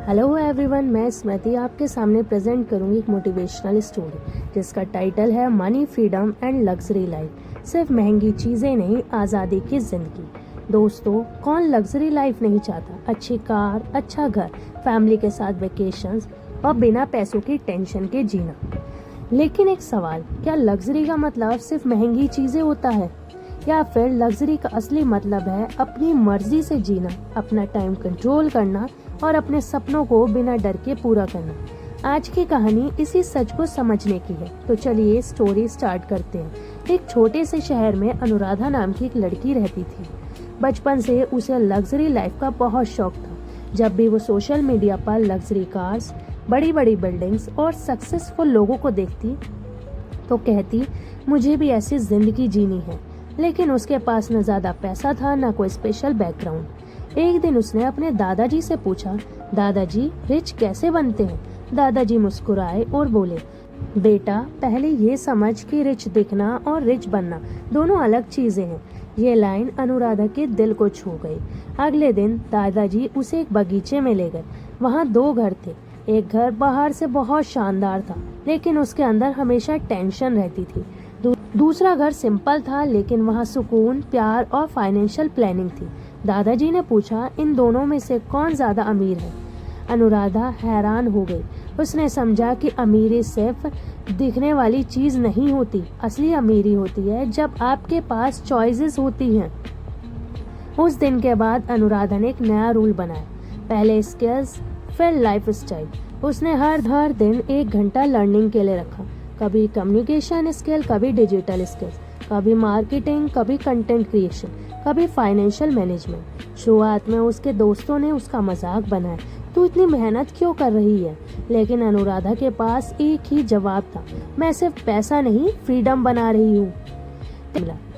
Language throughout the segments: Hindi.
हेलो एवरीवन, मैं स्मृति आपके सामने प्रेजेंट करूंगी एक मोटिवेशनल स्टोरी जिसका टाइटल है money, freedom and luxury life. सिर्फ महंगी चीज़ें नहीं, आज़ादी की ज़िंदगी। दोस्तों, कौन लग्जरी लाइफ नहीं चाहता? अच्छी कार, अच्छा घर, फैमिली के साथ वेकेशंस और बिना पैसों की टेंशन के जीना। लेकिन एक सवाल, क्या लग्जरी का मतलब सिर्फ महंगी चीज़ें होता है, या फिर लग्जरी का असली मतलब है अपनी मर्जी से जीना, अपना टाइम कंट्रोल करना और अपने सपनों को बिना डर के पूरा करना। आज की कहानी इसी सच को समझने की है, तो चलिए स्टोरी स्टार्ट करते हैं। एक छोटे से शहर में अनुराधा नाम की एक लड़की रहती थी। बचपन से उसे लग्जरी लाइफ का बहुत शौक था। जब भी वो सोशल मीडिया पर लग्जरी कार्स, बड़ी बड़ी बिल्डिंग्स और सक्सेसफुल लोगों को देखती तो कहती, मुझे भी ऐसी जिंदगी जीनी है। लेकिन उसके पास न ज्यादा पैसा था, न कोई स्पेशल बैकग्राउंड। एक दिन उसने अपने दादाजी से पूछा, दादाजी, रिच कैसे बनते हैं? दादाजी मुस्कुराए और बोले, बेटा, पहले ये समझ कि रिच दिखना और रिच बनना दोनों अलग चीजें हैं। ये लाइन अनुराधा के दिल को छू गई। अगले दिन दादाजी उसे एक बगीचे में ले गए। वहाँ दो घर थे। एक घर बाहर से बहुत शानदार था, लेकिन उसके अंदर हमेशा टेंशन रहती थी। दूसरा घर सिंपल था, लेकिन वहाँ सुकून, प्यार और फाइनेंशियल प्लानिंग थी। दादाजी ने पूछा, इन दोनों में से कौन ज्यादा अमीर है? अनुराधा हैरान हो गई। उसने समझा कि अमीरी सिर्फ दिखने वाली चीज नहीं होती। असली अमीरी होती है जब आपके पास चॉइसेस होती हैं। उस दिन के बाद अनुराधा ने एक नया रूल बनाया, पहले स्किल्स फिर लाइफ स्टाइल। उसने हर दिन 1 घंटा लर्निंग के लिए रखा। कभी कम्युनिकेशन स्किल, कभी डिजिटल स्किल्स, कभी मार्केटिंग, कभी कंटेंट क्रिएशन, कभी फाइनेंशियल मैनेजमेंट। शुरुआत में उसके दोस्तों ने उसका मजाक बनाया, तू इतनी मेहनत क्यों कर रही है? लेकिन अनुराधा के पास एक ही जवाब था, मैं सिर्फ पैसा नहीं, फ्रीडम बना रही हूँ।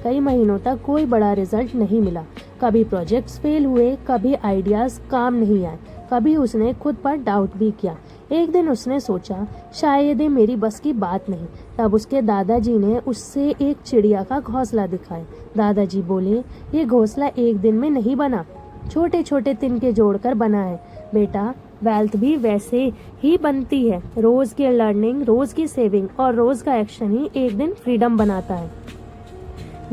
कई महीनों तक कोई बड़ा रिजल्ट नहीं मिला। कभी प्रोजेक्ट्स फेल हुए, कभी आइडियाज काम नहीं आए, कभी उसने खुद पर डाउट भी किया। एक दिन उसने सोचा, शायद ये मेरी बस की बात नहीं। तब उसके दादाजी ने उससे एक चिड़िया का घोंसला दिखाया। दादाजी बोले, ये घोंसला एक दिन में नहीं बना, छोटे छोटे तिनके जोड़कर बना है। बेटा, वेल्थ भी वैसे ही बनती है। रोज की लर्निंग, रोज की सेविंग और रोज का एक्शन ही एक दिन फ्रीडम बनाता है।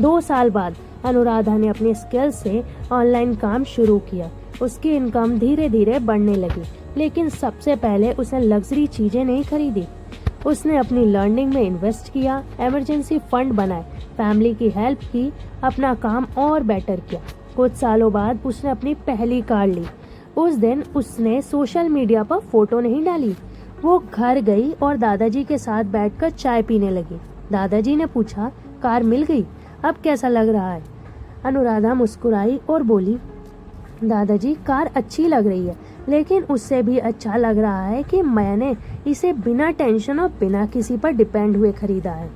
2 साल बाद अनुराधा ने अपने स्किल से ऑनलाइन काम शुरू किया। उसकी इनकम धीरे धीरे बढ़ने लगी, लेकिन सबसे पहले उसने लग्जरी चीजें नहीं खरीदी। उसने अपनी लर्निंग में इन्वेस्ट किया, इमरजेंसी फंड बनाए, फैमिली की हेल्प की, अपना काम और बेटर किया। कुछ सालों बाद उसने अपनी पहली कार ली। उस दिन उसने सोशल मीडिया पर फोटो नहीं डाली। वो घर गई और दादाजी के साथ बैठकर चाय पीने लगी। दादाजी ने पूछा, कार मिल गई, अब कैसा लग रहा है? अनुराधा मुस्कुराई और बोली, दादाजी, कार अच्छी लग रही है, लेकिन उससे भी अच्छा लग रहा है कि मैंने इसे बिना टेंशन और बिना किसी पर डिपेंड हुए खरीदा है।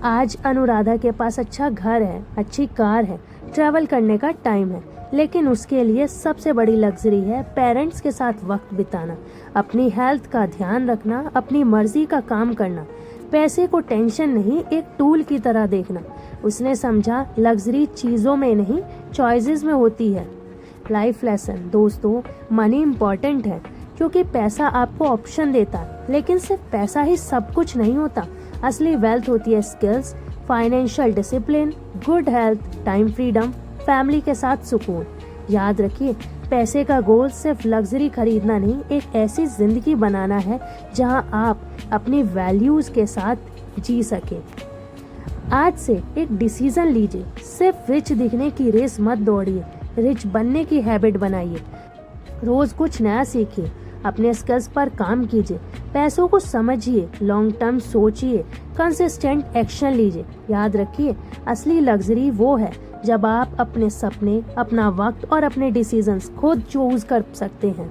आज अनुराधा के पास अच्छा घर है, अच्छी कार है, ट्रैवल करने का टाइम है, लेकिन उसके लिए सबसे बड़ी लग्जरी है पेरेंट्स के साथ वक्त बिताना, अपनी हेल्थ का ध्यान रखना, अपनी मर्जी का काम करना, पैसे को टेंशन नहीं, एक टूल की तरह देखना। उसने समझा, लग्जरी चीजों में नहीं, चॉइसेस में होती है। लाइफ लेसन, दोस्तों, मनी इम्पोर्टेंट है क्योंकि पैसा आपको ऑप्शन देता है, लेकिन सिर्फ पैसा ही सब कुछ नहीं होता। असली वेल्थ होती है skills, financial discipline, good health, time freedom, family के साथ सुकून। याद रखिए, पैसे का गोल सिर्फ लग्जरी खरीदना नहीं, एक ऐसी जिंदगी बनाना है जहां आप अपनी वैल्यूज के साथ जी सके। आज से एक डिसीजन लीजिए, सिर्फ रिच दिखने की रेस मत दौड़िए, रिच बनने की हैबिट बनाइए। रोज कुछ नया सीखिए, अपने स्किल्स पर काम कीजिए, पैसों को समझिए, लॉन्ग टर्म सोचिए, कंसिस्टेंट एक्शन लीजिए। याद रखिए, असली लग्जरी वो है जब आप अपने सपने, अपना वक्त और अपने डिसीजंस खुद चूज कर सकते हैं।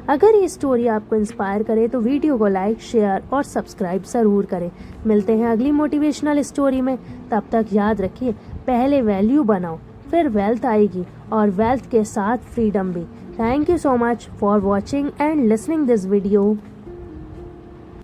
अगर ये स्टोरी आपको इंस्पायर करे तो वीडियो को लाइक, शेयर और सब्सक्राइब जरूर करें। मिलते हैं अगली मोटिवेशनल स्टोरी में। तब तक याद रखिए, पहले वैल्यू बनाओ, फिर वेल्थ आएगी, और वेल्थ के साथ फ्रीडम भी। Thank you so much for watching and listening this video.